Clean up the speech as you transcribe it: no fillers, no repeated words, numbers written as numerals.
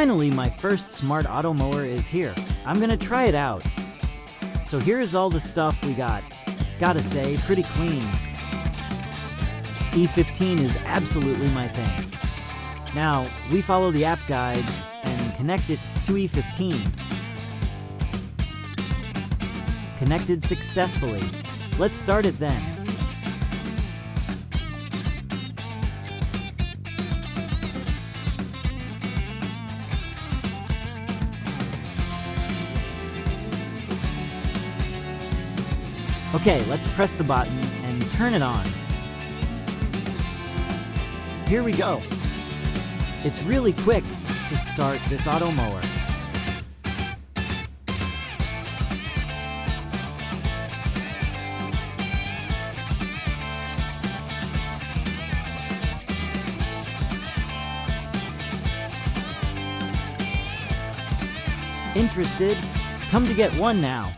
Finally, my first smart auto mower is here. I'm gonna try it out. So here is all the stuff we got. Gotta say, pretty clean. E15 is absolutely my thing. Now, we follow the app guides and connect it to E15. Connected successfully. Let's start it then. Okay, let's press the button and turn it on. Here we go. It's really quick to start this auto mower. Interested? Come to get one now.